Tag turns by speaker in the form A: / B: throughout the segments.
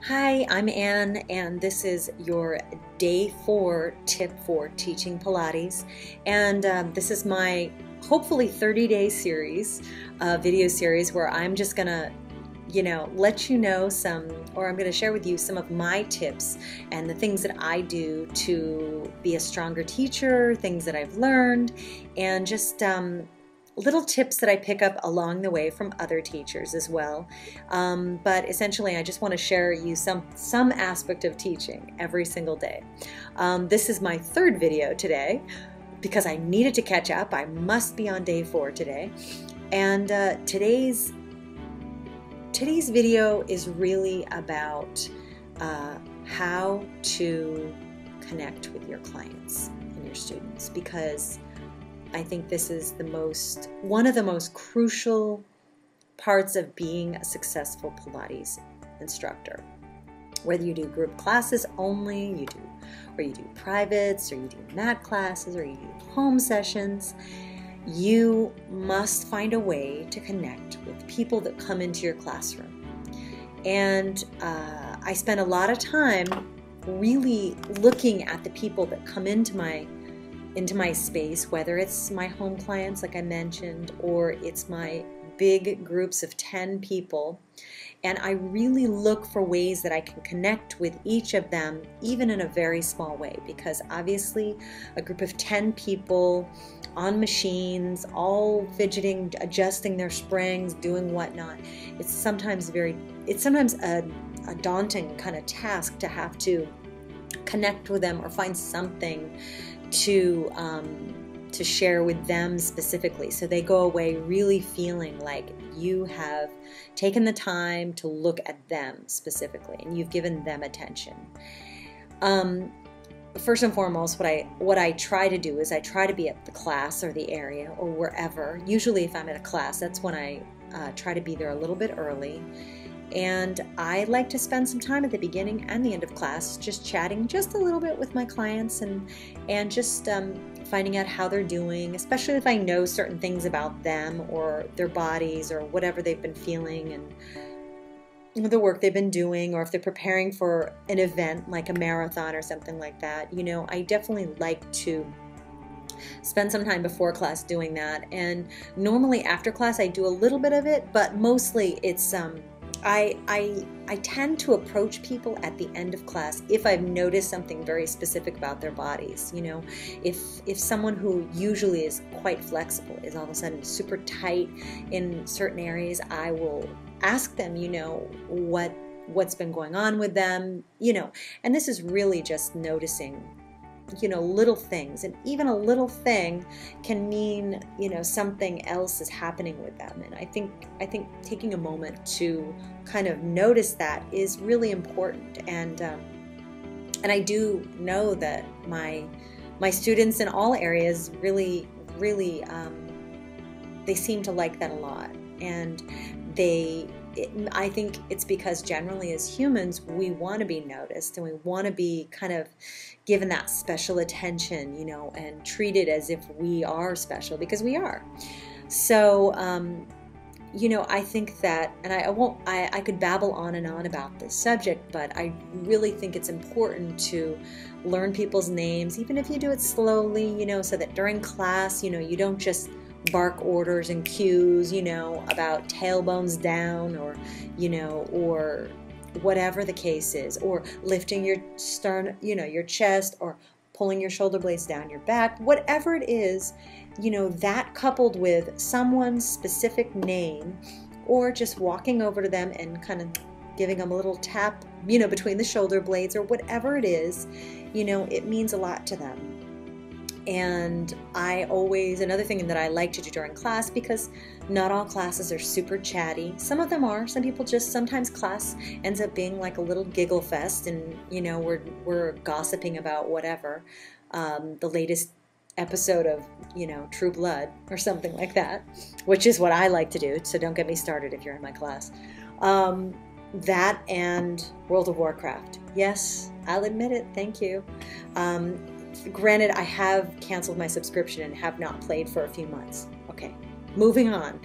A: Hi, I'm Anne, and this is your day 4 tip for teaching Pilates. And this is my hopefully 30-day series, video series, where I'm just gonna, let you know I'm gonna share with you some of my tips and the things that I do to be a stronger teacher, things that I've learned, and just little tips that I pick up along the way from other teachers as well. But essentially, I just want to share you some aspect of teaching every single day. This is my 3rd video today because I needed to catch up. I must be on day 4 today. And today's video is really about how to connect with your clients and your students, because I think this is one of the most crucial parts of being a successful Pilates instructor. Whether you do group classes only, or you do privates, or you do mat classes, or you do home sessions, you must find a way to connect with people that come into your classroom. And I spend a lot of time really looking at the people that come into my space, whether it's my home clients, like I mentioned, or it's my big groups of 10 people. And I really look for ways that I can connect with each of them, even in a very small way, because obviously a group of 10 people on machines, all fidgeting, adjusting their springs, doing whatnot, it's sometimes a daunting kind of task to have to connect with them or find something to share with them specifically, so they go away really feeling like you have taken the time to look at them specifically and you've given them attention. First and foremost, what I try to do is I try to be at the class or the area or wherever. Usually if I'm at a class, that's when I try to be there a little bit early. And I like to spend some time at the beginning and the end of class just chatting just a little bit with my clients and just finding out how they're doing, especially if I know certain things about them or their bodies or whatever they've been feeling and the work they've been doing, or if they're preparing for an event like a marathon or something like that. I definitely like to spend some time before class doing that. And normally after class I do a little bit of it, but mostly it's I tend to approach people at the end of class if I've noticed something very specific about their bodies. If someone who usually is quite flexible is all of a sudden super tight in certain areas, I will ask them, what's been going on with them, and this is really just noticing little things, and even a little thing can mean something else is happening with them. And I think taking a moment to kind of notice that is really important. And I do know that my students in all areas really they seem to like that a lot. And I think it's because generally as humans we want to be noticed and we want to be kind of given that special attention, and treated as if we are special, because we are. So I think that, and I could babble on and on about this subject, but I really think it's important to learn people's names, even if you do it slowly, so that during class, you don't just bark orders and cues, about tailbones down, or whatever the case is, or lifting your stern, your chest, or pulling your shoulder blades down your back, whatever it is, that coupled with someone's specific name, or just walking over to them and kind of giving them a little tap, between the shoulder blades, or whatever it is, it means a lot to them. And another thing that I like to do during class, because not all classes are super chatty. Some of them are. Sometimes class ends up being like a little giggle fest, and we're gossiping about whatever, the latest episode of True Blood or something like that, which is what I like to do. So don't get me started if you're in my class. That and World of Warcraft. Yes, I'll admit it. Thank you. Granted, I have canceled my subscription and have not played for a few months. Okay, moving on.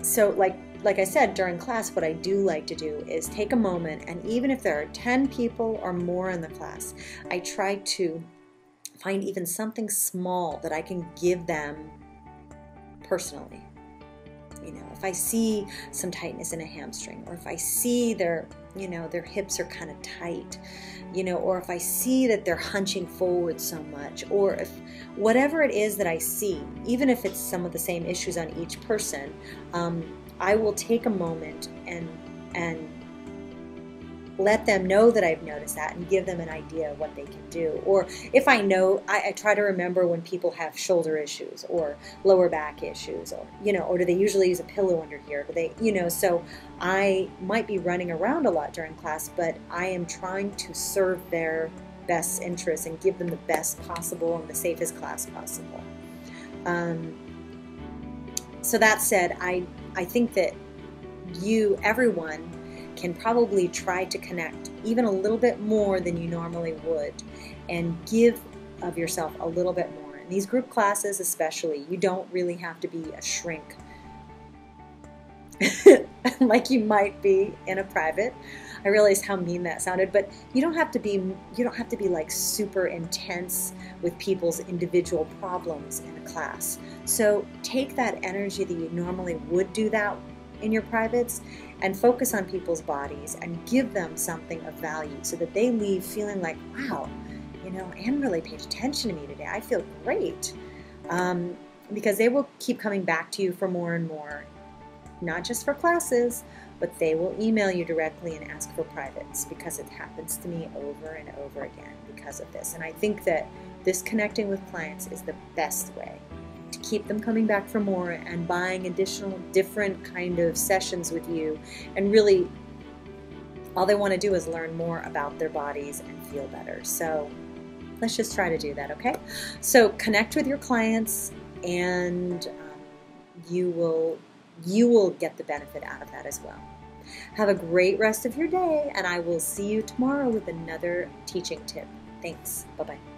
A: So like like I said, during class, what I do like to do is take a moment, and even if there are 10 people or more in the class, I try to find even something small that I can give them personally. You know, if I see some tightness in a hamstring, or if I see their hips are kind of tight, or if I see that they're hunching forward so much, or if whatever it is that I see, even if it's some of the same issues on each person, I will take a moment and let them know that I've noticed that and give them an idea of what they can do. Or if I know, I try to remember when people have shoulder issues or lower back issues, or or do they usually use a pillow under here? Do they, so I might be running around a lot during class, but I am trying to serve their best interests and give them the best possible and the safest class possible. So that said, I think that everyone can probably try to connect even a little bit more than you normally would and give of yourself a little bit more. In these group classes especially, you don't really have to be a shrink like you might be in a private. I realized how mean that sounded, but you don't have to be like super intense with people's individual problems in a class. So take that energy that you normally would do that in your privates and focus on people's bodies and give them something of value so that they leave feeling like, wow, Anne really paid attention to me today. I feel great. Because they will keep coming back to you for more and more, not just for classes, but they will email you directly and ask for privates, because it happens to me over and over again because of this. And I think that this connecting with clients is the best way to keep them coming back for more and buying additional different kind of sessions with you. And really, all they want to do is learn more about their bodies and feel better. So let's just try to do that, okay? So connect with your clients, and you will get the benefit out of that as well. Have a great rest of your day, and I will see you tomorrow with another teaching tip. Thanks. Bye-bye.